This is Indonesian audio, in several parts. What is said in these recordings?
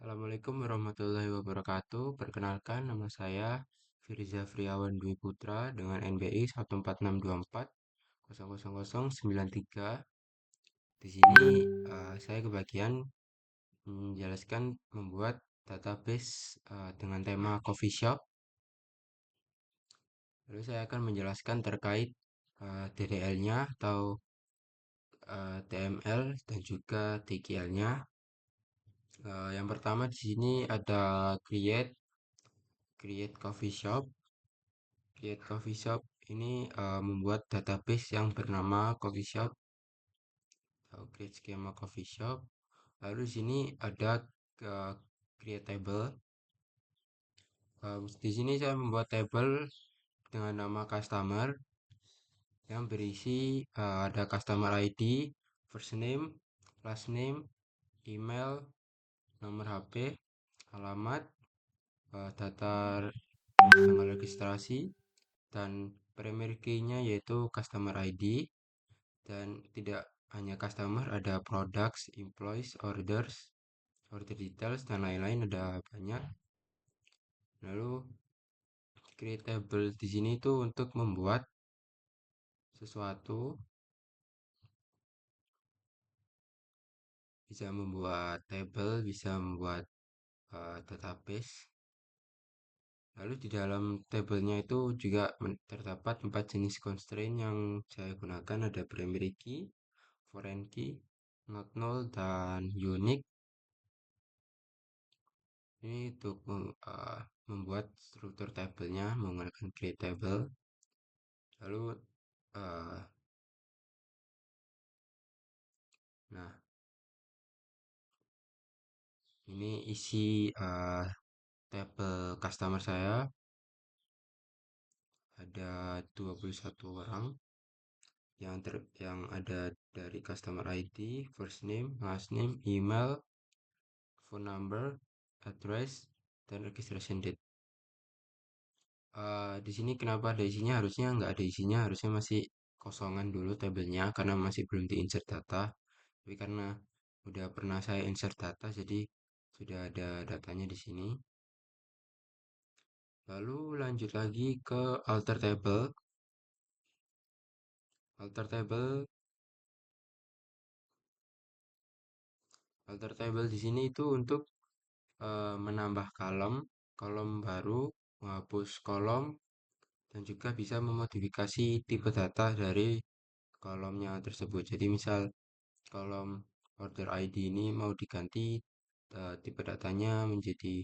Assalamualaikum warahmatullahi wabarakatuh. Perkenalkan, nama saya Firza Friawan Dwi Putra dengan NBI 14624 000093. Di sini saya kebagian menjelaskan membuat database dengan tema coffee shop. Lalu saya akan menjelaskan terkait DDL-nya atau TML dan juga TKL-nya. Yang pertama di sini ada create coffee shop. Create Coffee Shop ini membuat database yang bernama Coffee Shop atau Create Schema Coffee Shop. Lalu di sini ada Create Table. Di sini saya membuat table dengan nama customer yang berisi ada customer ID, first name, last name, email, nomor HP, alamat, data tanggal registrasi, dan primary key-nya yaitu customer ID. Dan tidak hanya customer, ada products, employees, orders, order details, dan lain-lain, ada banyak. Lalu creatable di sini itu untuk membuat sesuatu, bisa membuat table, bisa membuat database. Lalu di dalam tabelnya itu juga terdapat 4 jenis constraint yang saya gunakan, ada primary key, foreign key, not null, dan unique. Ini untuk membuat struktur tabelnya menggunakan create table. Lalu uh, nah ini isi tabel customer saya, ada 21 orang yang ada dari customer ID, first name, last name, email, phone number, address, dan registration date. Di sini kenapa ada isinya? Harusnya nggak ada isinya, harusnya masih kosongan dulu tabelnya karena masih belum di-insert data. Tapi karena udah pernah saya insert data, jadi sudah ada datanya di sini. Lalu lanjut lagi ke alter table. Alter table, alter table di sini itu untuk menambah kolom baru, menghapus kolom, dan juga bisa memodifikasi tipe data dari kolomnya tersebut. Jadi misal kolom order ID ini mau diganti tipe datanya menjadi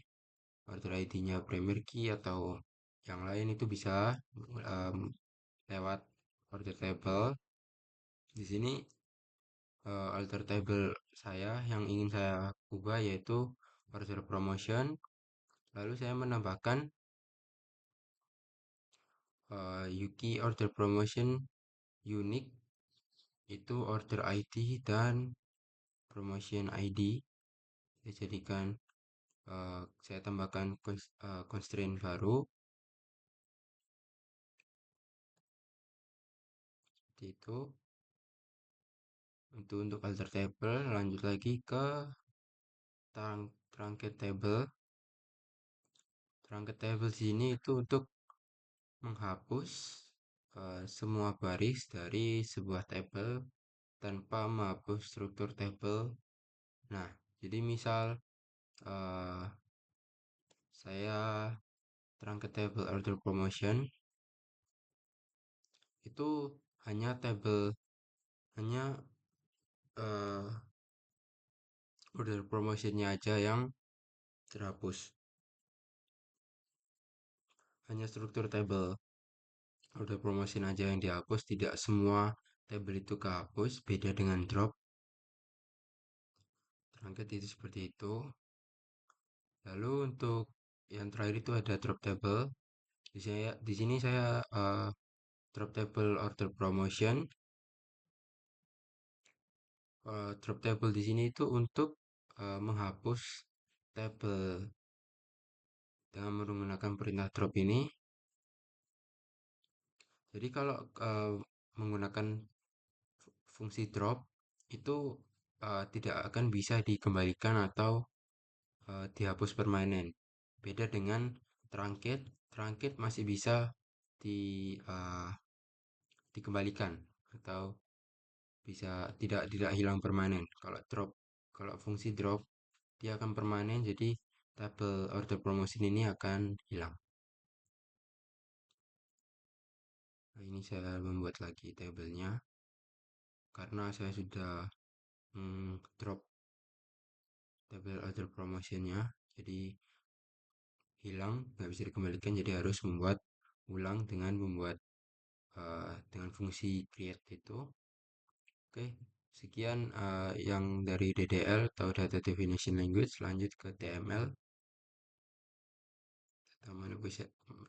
order ID-nya primary key atau yang lain, itu bisa em, lewat order table. Di sini alter table saya yang ingin saya ubah yaitu order promotion. Lalu saya menambahkan Yuki order promotion unique, itu order ID dan promotion ID. Saya jadikan saya tambahkan constraint baru seperti itu. Untuk alter table, lanjut lagi ke truncate table. Truncate table sini itu untuk menghapus semua baris dari sebuah table tanpa menghapus struktur table. Nah, jadi misal eh, saya truncate table order promotion itu hanya hanya eh, order promotionnya aja yang terhapus, hanya struktur table order promotion aja yang dihapus, tidak semua table itu kehapus. Beda dengan drop, terangkat itu seperti itu. Lalu untuk yang terakhir itu ada drop table. Di sini saya drop table order promotion. Drop table di sini itu untuk menghapus table dengan menggunakan perintah drop ini. Jadi kalau menggunakan fungsi drop itu tidak akan bisa dikembalikan atau dihapus permanen. Beda dengan truncate, truncate masih bisa di eh, dikembalikan atau bisa tidak hilang permanen. Kalau fungsi drop dia akan permanen, jadi tabel order promotion ini akan hilang. Nah, ini saya membuat lagi tabelnya karena saya sudah drop tabel order promotionnya, jadi hilang, nggak bisa dikembalikan, jadi harus membuat ulang dengan membuat dengan fungsi create itu. Oke, sekian yang dari DDL atau Data Definition Language. Lanjut ke TML,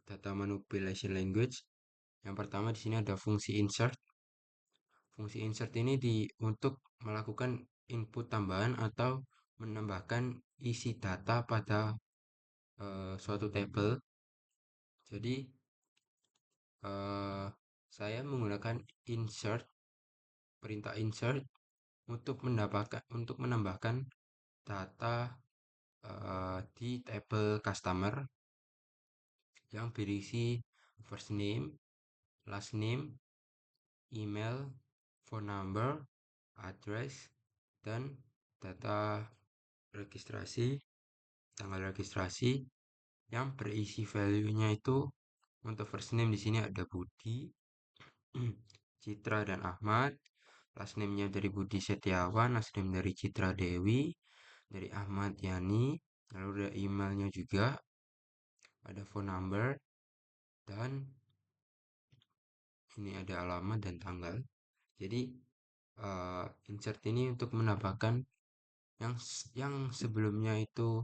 Data Manipulation Language. Yang pertama di sini ada fungsi insert. Fungsi insert ini untuk melakukan input tambahan atau menambahkan isi data pada suatu tabel. Jadi eh, saya menggunakan insert, perintah insert untuk menambahkan data di tabel customer yang berisi first name, last name, email, phone number, address, dan data registrasi, tanggal registrasi yang berisi value-nya itu. Untuk first name di sini ada Budi, Citra dan Ahmad. Last name-nya dari Budi Setiawan, last name dari Citra Dewi, dari Ahmad Yani. Lalu ada emailnya juga, ada phone number, dan ini ada alamat dan tanggal. Jadi insert ini untuk menambahkan yang sebelumnya itu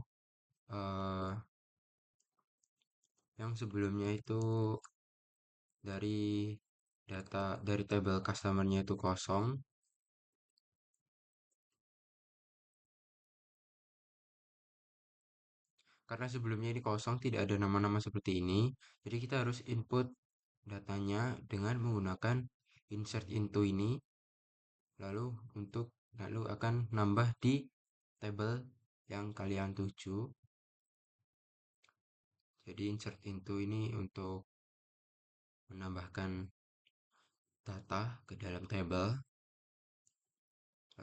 eh, dari dari tabel customernya itu kosong, karena sebelumnya ini kosong, tidak ada nama-nama seperti ini. Jadi kita harus input datanya dengan menggunakan insert into ini, lalu lalu akan nambah di tabel yang kalian tuju. Jadi insert into ini untuk menambahkan data ke dalam tabel.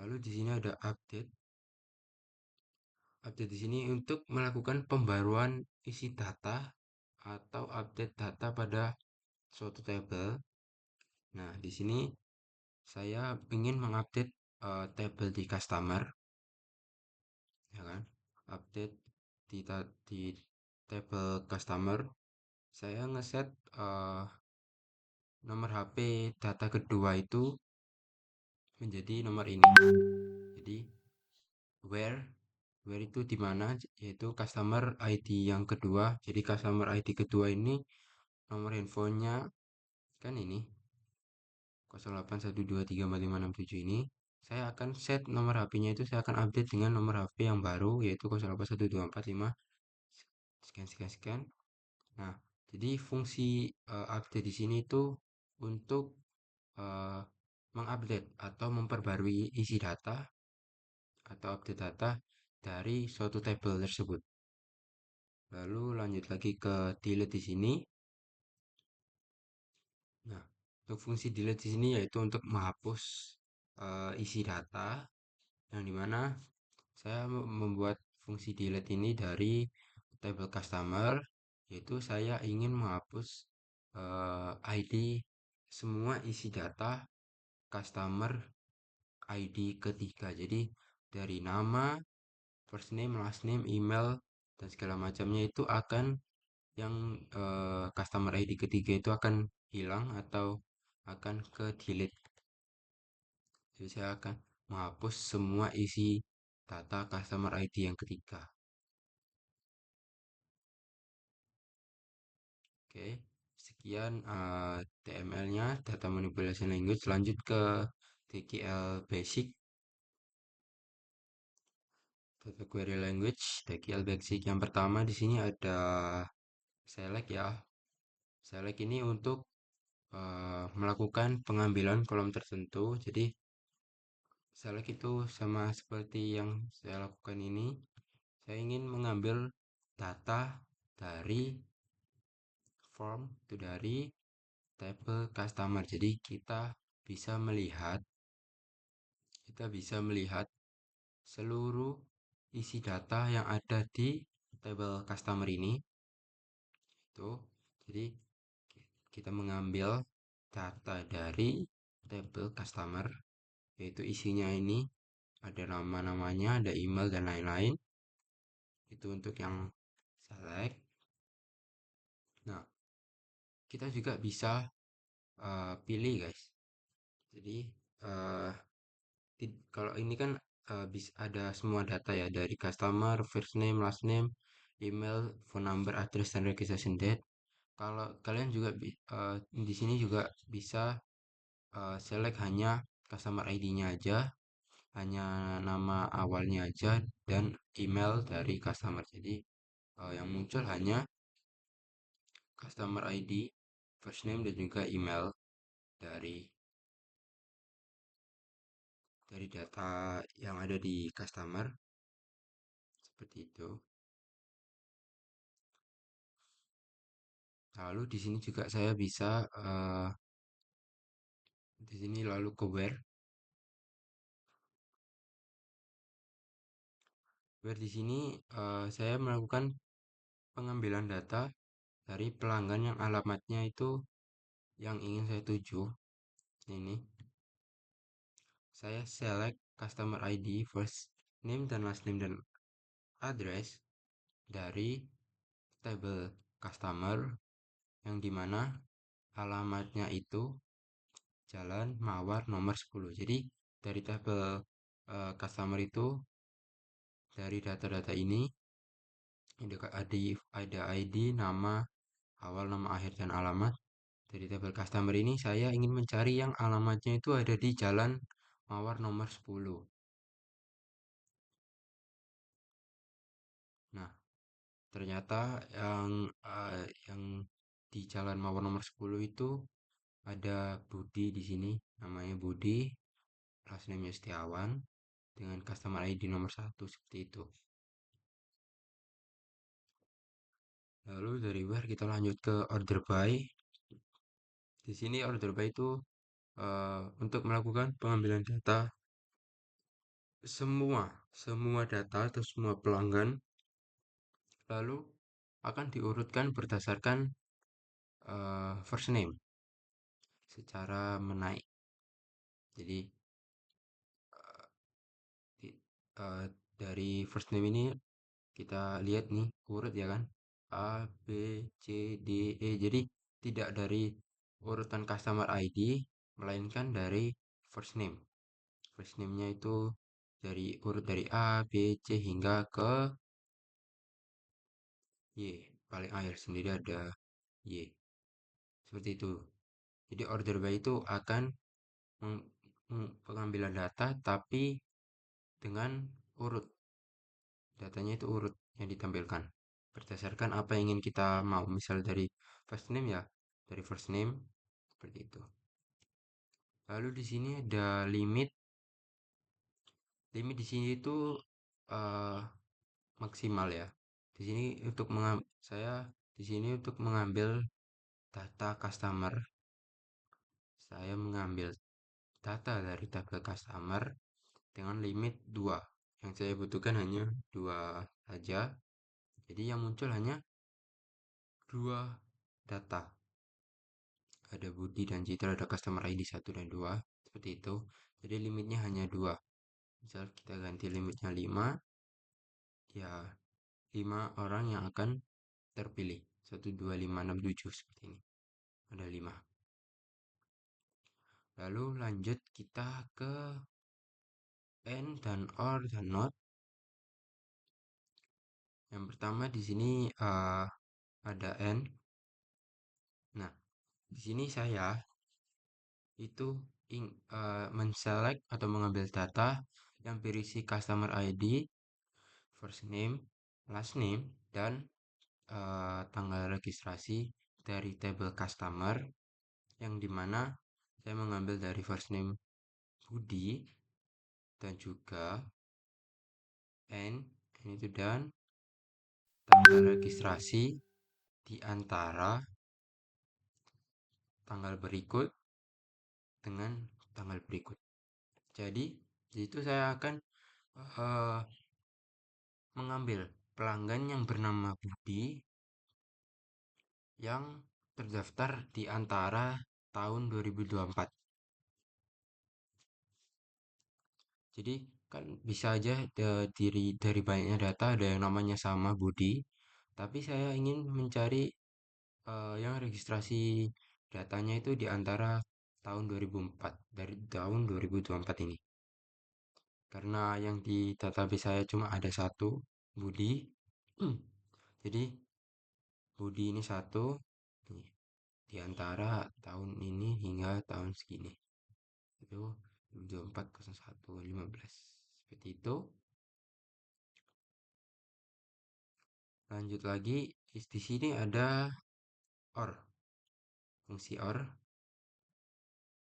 Lalu di sini ada update. Update di sini untuk melakukan pembaruan isi data atau update data pada suatu tabel. Nah, di sini saya ingin mengupdate tabel di customer, ya kan? Update di tabel customer. Saya ngeset nomor HP data kedua itu menjadi nomor ini. Jadi where where itu di mana, yaitu customer ID yang kedua. Jadi customer ID kedua ini nomor handphonenya kan ini 0812345677 ini. Saya akan set nomor HP-nya itu, saya akan update dengan nomor HP yang baru, yaitu 081245 sekian sekian sekian. Nah, jadi fungsi update di sini itu untuk eh, mengupdate atau memperbarui isi data atau update data dari suatu tabel tersebut. Lalu lanjut lagi ke delete di sini. Nah, untuk fungsi delete di sini yaitu untuk menghapus isi data, yang dimana saya membuat fungsi delete ini dari tabel customer, yaitu saya ingin menghapus ID semua isi data customer ID ketiga. Jadi dari nama, first name, last name, email, dan segala macamnya itu akan yang customer ID ketiga itu akan hilang atau akan ke delete. Jadi saya akan menghapus semua isi data customer ID yang ketiga. Oke, sekian TML-nya, Data Manipulation Language. Lanjut ke DQL Basic, Data Query Language, DQL Basic. Yang pertama di sini ada select ya. Select ini untuk melakukan pengambilan kolom tertentu. Jadi select itu sama seperti yang saya lakukan ini. Saya ingin mengambil data dari form itu dari tabel customer. Jadi kita bisa melihat seluruh isi data yang ada di tabel customer ini itu. Jadi kita mengambil data dari tabel customer, yaitu isinya ini ada nama-namanya, ada email dan lain-lain. Itu untuk yang select. Nah, kita juga bisa pilih guys. Jadi eh, kalau ini kan bisa ada semua data ya dari customer, first name, last name, email, phone number, address, dan registration date. Kalau kalian juga di sini juga bisa select hanya customer ID-nya aja, hanya nama awalnya aja, dan email dari customer. Jadi yang muncul hanya customer ID, first name, dan juga email dari data yang ada di customer seperti itu. Lalu di sini juga saya bisa di sini lalu ke where. Where di sini saya melakukan pengambilan data dari pelanggan yang alamatnya itu yang ingin saya tuju. Ini saya select customer ID, first name dan last name dan address dari tabel customer yang dimana alamatnya itu Jalan Mawar nomor 10. Jadi dari tabel customer itu dari data-data ini ada ID, nama awal, nama akhir dan alamat. Dari tabel customer ini saya ingin mencari yang alamatnya itu ada di Jalan Mawar nomor 10. Nah, ternyata yang di Jalan Mawar nomor 10 itu ada Budi di sini, namanya Budi, last name-nya Setiawan dengan customer ID nomor 1 seperti itu. Lalu dari where kita lanjut ke order by. Di sini order by itu untuk melakukan pengambilan data semua semua data atau semua pelanggan, lalu akan diurutkan berdasarkan first name secara menaik. Jadi di- eh, dari first name ini kita lihat nih urut ya kan, A B C D E. Jadi tidak dari urutan customer ID melainkan dari first name. First name-nya itu dari urut dari A, B, C hingga ke Y. Paling akhir sendiri ada Y. Seperti itu. Jadi order by itu akan pengambilan data tapi dengan urut. Datanya itu urut yang ditampilkan. Berdasarkan apa yang ingin kita mau. Misal dari first name ya, dari first name seperti itu. Lalu di sini ada limit. Limit di sini itu eh, maksimal ya. Di sini saya di sini untuk mengambil data customer, saya mengambil data dari tabel customer dengan limit 2. Yang saya butuhkan hanya 2 saja. Jadi yang muncul hanya 2 data. Ada Budi dan Citra, ada customer ID 1 dan 2. Seperti itu. Jadi limitnya hanya 2. Misal kita ganti limitnya 5, ya 5 orang yang akan terpilih. 1, 2, 5, 6, 7 seperti ini. Ada 5. Lalu lanjut kita ke and dan or dan not. Yang pertama di sini ada and. Nah, di sini saya itu menselect atau mengambil data yang berisi customer ID, first name, last name, dan tanggal registrasi dari table customer yang dimana saya mengambil dari first name Budi dan juga N Ini tuh dan tanggal registrasi di antara tanggal berikut dengan tanggal berikut. Jadi, di situ saya akan eh, mengambil pelanggan yang bernama Budi yang terdaftar di antara tahun 2024. Jadi kan bisa aja dari banyaknya data ada yang namanya sama Budi, tapi saya ingin mencari yang registrasi datanya itu di antara tahun 2004 dari tahun 2024 ini. Karena yang di database saya cuma ada satu Budi. Jadi Budi ini satu nih, di antara tahun ini hingga tahun segini. Itu 240115. Seperti itu. Lanjut lagi, di sini ada OR, fungsi OR.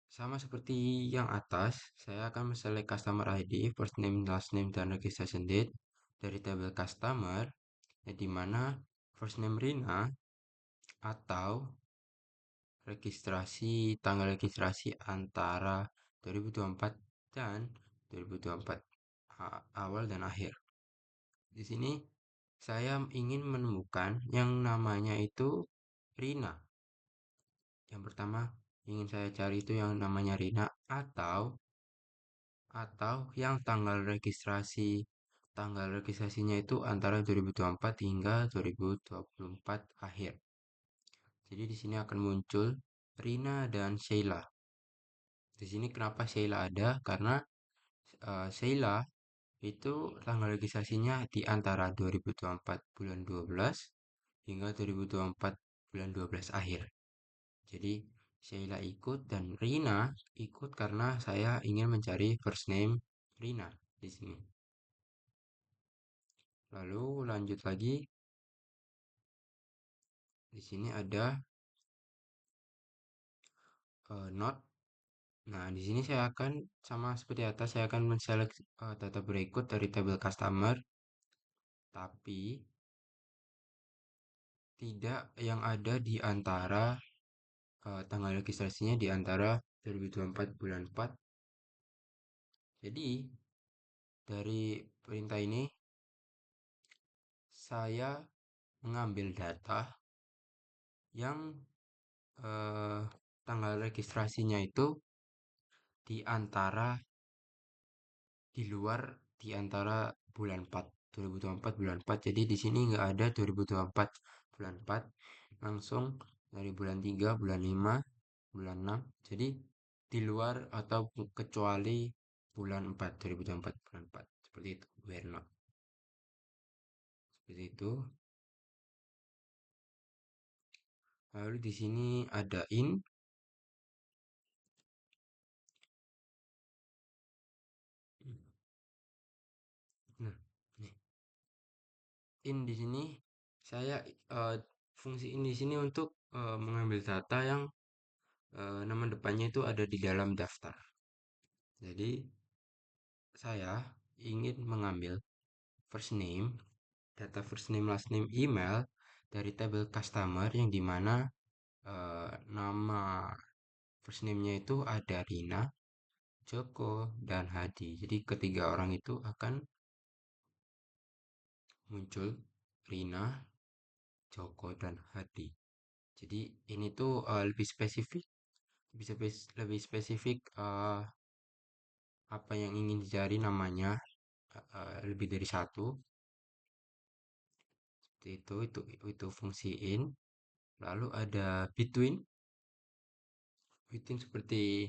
Sama seperti yang atas, saya akan select customer ID, first name, last name, dan registration date dari tabel customer, di mana first name Rina atau tanggal registrasi antara 2024 dan 2024 awal dan akhir. Di sini saya ingin menemukan yang namanya itu Rina. Yang pertama ingin saya cari itu yang namanya Rina atau yang tanggal registrasinya itu antara 2024 hingga 2024 akhir. Jadi di sini akan muncul Rina dan Sheila. Di sini kenapa Sheila ada? Karena Sheila itu tanggal registrasinya di antara 2024 bulan 12 hingga 2024 bulan 12 akhir. Jadi Sheila ikut dan Rina ikut karena saya ingin mencari first name Rina di sini. Lalu lanjut lagi, di sini ada not. Nah, di sini saya akan sama seperti atas, saya akan menselect data berikut dari tabel customer, tapi tidak yang ada di antara tanggal registrasinya di antara 2024 bulan 4. Jadi, dari perintah ini saya mengambil data yang eh, tanggal registrasinya itu di antara di luar di antara bulan 4 2024 bulan 4. Jadi di sini nggak ada 2024 bulan 4, langsung dari bulan 3 bulan 5 bulan 6. Jadi di luar atau kecuali bulan 4 2024 bulan 4 seperti itu, where not, seperti itu. Lalu di sini ada in. Nah, nih in di sini saya fungsi in di sini untuk mengambil data yang nama depannya itu ada di dalam daftar. Jadi saya ingin mengambil first name, data first name, last name, email dari tabel customer yang dimana nama first name-nya itu ada Rina, Joko, dan Hadi. Jadi ketiga orang itu akan muncul Rina, Joko, dan Hadi. Jadi ini tuh lebih spesifik, lebih spesifik apa yang ingin dicari namanya lebih dari satu. Seperti itu fungsi in. Lalu ada between seperti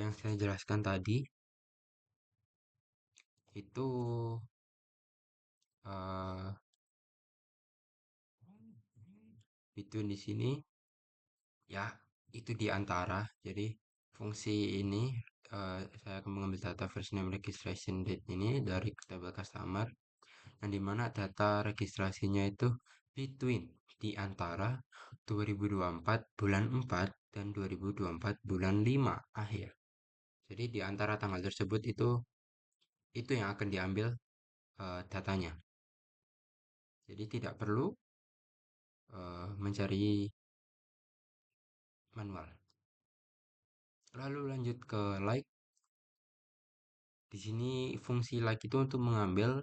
yang saya jelaskan tadi itu uh, between di sini ya itu di antara. Jadi fungsi ini saya akan mengambil data first name registration date ini dari tabel customer yang dimana data registrasinya itu between di antara 2024 bulan 4 dan 2024 bulan 5 akhir. Jadi di antara tanggal tersebut itu yang akan diambil datanya. Jadi tidak perlu mencari manual. Lalu lanjut ke like. Di sini fungsi like itu untuk mengambil.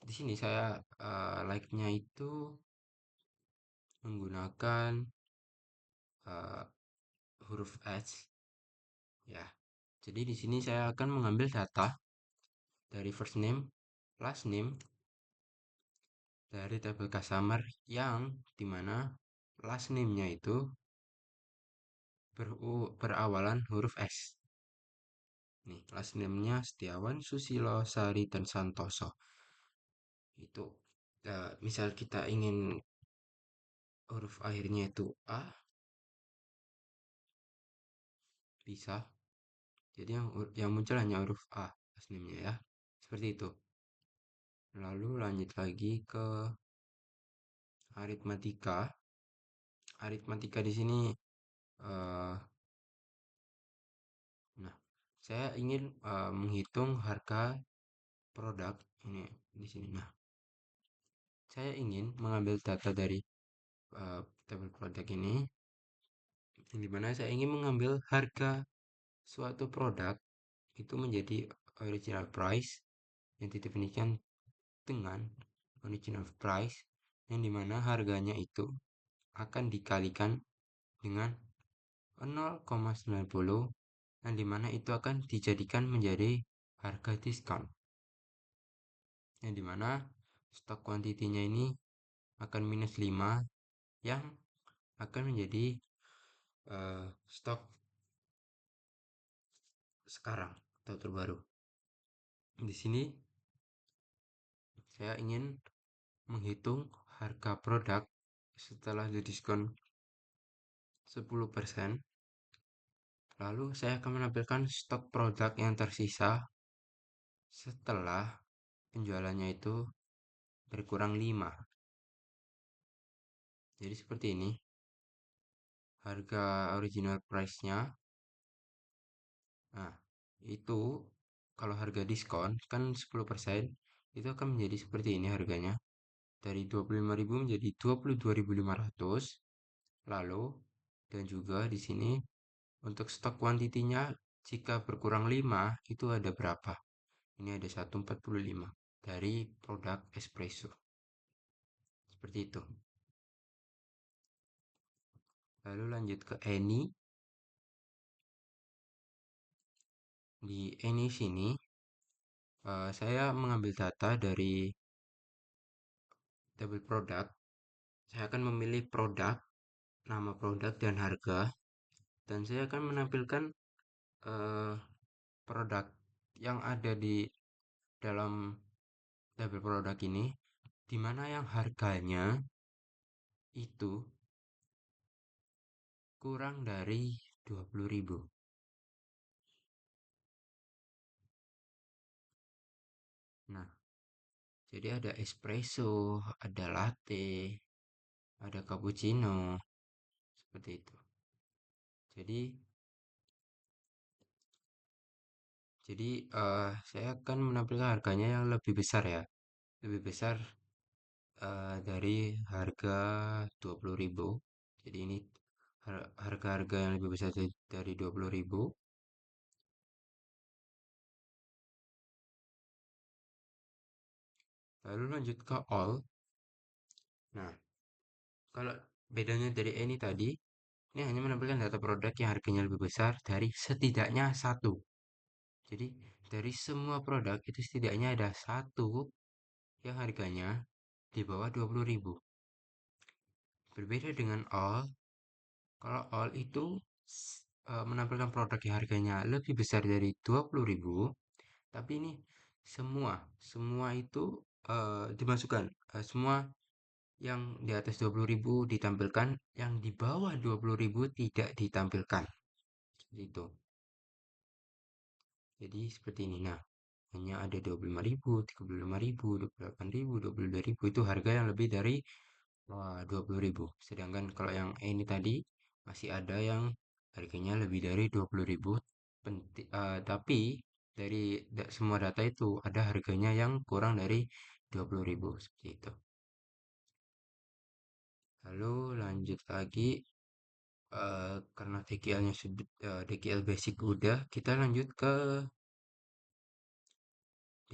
Di sini saya like-nya itu menggunakan eh, huruf S ya. Jadi di sini saya akan mengambil data dari first name, last name dari tabel customer yang dimana last name-nya itu berawalan huruf S. Nih, last name-nya Setiawan Susilo Sari dan Santoso. Itu misal kita ingin huruf akhirnya itu A, bisa. Jadi yang muncul hanya huruf A last name-nya ya. Seperti itu. Lalu lanjut lagi ke aritmatika. Aritmatika di sini eh nah, saya ingin menghitung harga produk ini di sini. Nah, saya ingin mengambil data dari tabel produk ini, di mana saya ingin mengambil harga suatu produk itu menjadi original price yang didefinisikan dengan original price yang dimana harganya itu akan dikalikan dengan 0,90 yang dimana itu akan dijadikan menjadi harga diskon yang dimana stok kuantitinya ini akan minus 5 yang akan menjadi stok sekarang atau terbaru. Di sini saya ingin menghitung harga produk setelah didiskon 10%. Lalu saya akan menampilkan stok produk yang tersisa setelah penjualannya itu berkurang 5. Jadi seperti ini. Harga original price-nya. Nah, itu kalau harga diskon kan 10% itu akan menjadi seperti ini harganya. Dari 25.000 menjadi 22.500. Lalu dan juga di sini untuk stok kuantitinya jika berkurang 5 itu ada berapa? Ini ada 145 dari produk espresso. Seperti itu. Lalu lanjut ke any. Di any sini saya mengambil data dari tabel produk. Saya akan memilih produk, nama produk dan harga, dan saya akan menampilkan eh, produk yang ada di dalam tabel produk ini, di mana yang harganya itu kurang dari 20.000. Nah, jadi ada espresso, ada latte, ada cappuccino, seperti itu. Jadi, saya akan menampilkan harganya yang lebih besar ya, lebih besar dari harga 20.000. Jadi ini harga-harga yang lebih besar dari 20.000. Lalu lanjut ke all. Nah, kalau bedanya dari ini tadi, ini hanya menampilkan data produk yang harganya lebih besar dari setidaknya satu. Jadi dari semua produk itu setidaknya ada satu yang harganya di bawah 20.000. Berbeda dengan all, kalau all itu menampilkan produk yang harganya lebih besar dari 20.000, tapi ini semua itu dimasukkan. Semua yang di atas 20.000 ditampilkan, yang di bawah 20.000 tidak ditampilkan. Itu. Jadi seperti ini. Nah, hanya ada 25.000, 35.000, 28.000, 22.000 itu harga yang lebih dari 20.000. Sedangkan kalau yang ini tadi masih ada yang harganya lebih dari 20.000. Tapi dari semua data itu ada harganya yang kurang dari 20.000 seperti itu. Lalu lanjut lagi, karena DQL-nya sudah DQL basic udah, kita lanjut ke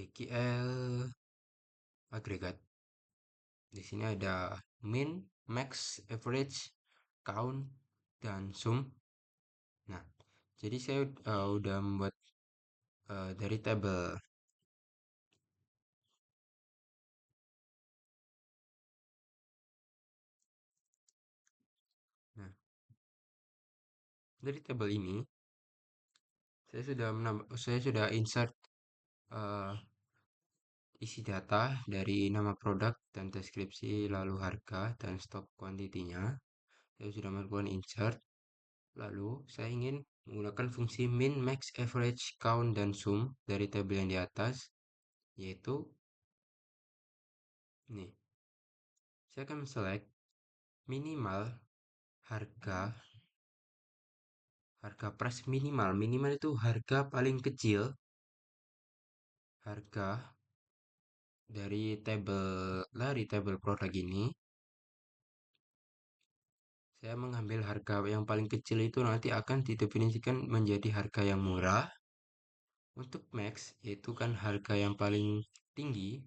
DQL agregat. Di sini ada min, max, average, count, dan sum. Nah, jadi saya udah membuat dari tabel. Nah, dari tabel ini saya sudah insert eh, isi data dari nama produk dan deskripsi, lalu harga dan stok kuantitinya. Saya sudah melakukan insert. Lalu saya ingin menggunakan fungsi min, max, average, count, dan sum dari tabel yang di atas, yaitu ini. Saya akan select minimal harga harga price minimal. Minimal itu harga paling kecil, harga dari tabel produk ini. Saya mengambil harga yang paling kecil itu nanti akan didefinisikan menjadi harga yang murah. Untuk max, yaitu kan harga yang paling tinggi,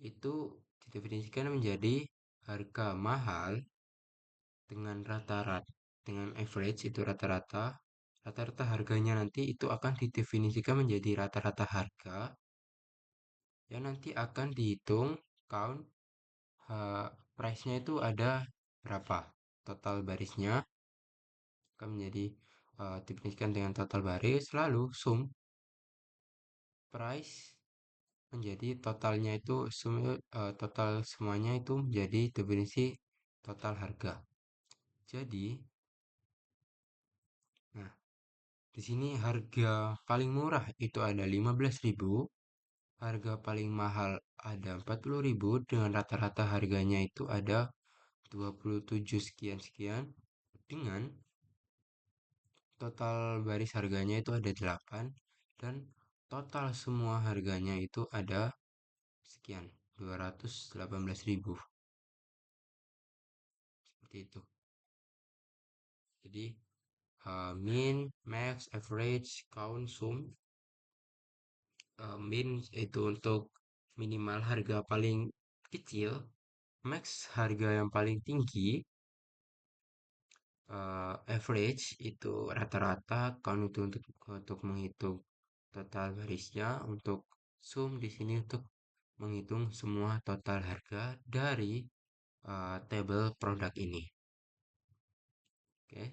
itu didefinisikan menjadi harga mahal dengan rata-rata, dengan average itu rata-rata. Rata-rata harganya nanti itu akan didefinisikan menjadi rata-rata harga yang nanti akan dihitung count price-nya itu ada berapa. Total barisnya akan menjadi definisikan dengan total baris, lalu sum price menjadi totalnya itu total semuanya itu menjadi definisi total harga. Jadi, nah, di sini harga paling murah itu ada 15.000, harga paling mahal ada 40.000 dengan rata-rata harganya itu ada 27 sekian sekian dengan total baris harganya itu ada 8 dan total semua harganya itu ada sekian 218.000 seperti itu. Jadi min, max, average, count, sum. Min itu untuk minimal harga paling kecil, max harga yang paling tinggi, average itu rata-rata, count itu untuk menghitung total barisnya, untuk sum di sini untuk menghitung semua total harga dari tabel produk ini. Oke.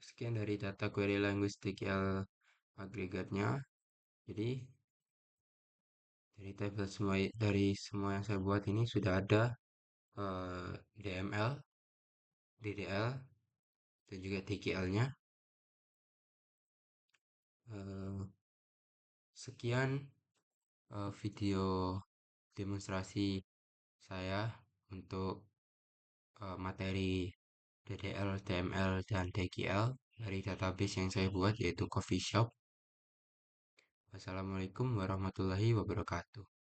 Sekian dari data query linguistic agregatnya. Jadi dari semua yang saya buat ini sudah ada DML, DDL, dan juga TKL-nya. Sekian video demonstrasi saya untuk materi DDL, TML, dan TKL dari database yang saya buat yaitu Coffee Shop. Wassalamualaikum warahmatullahi wabarakatuh.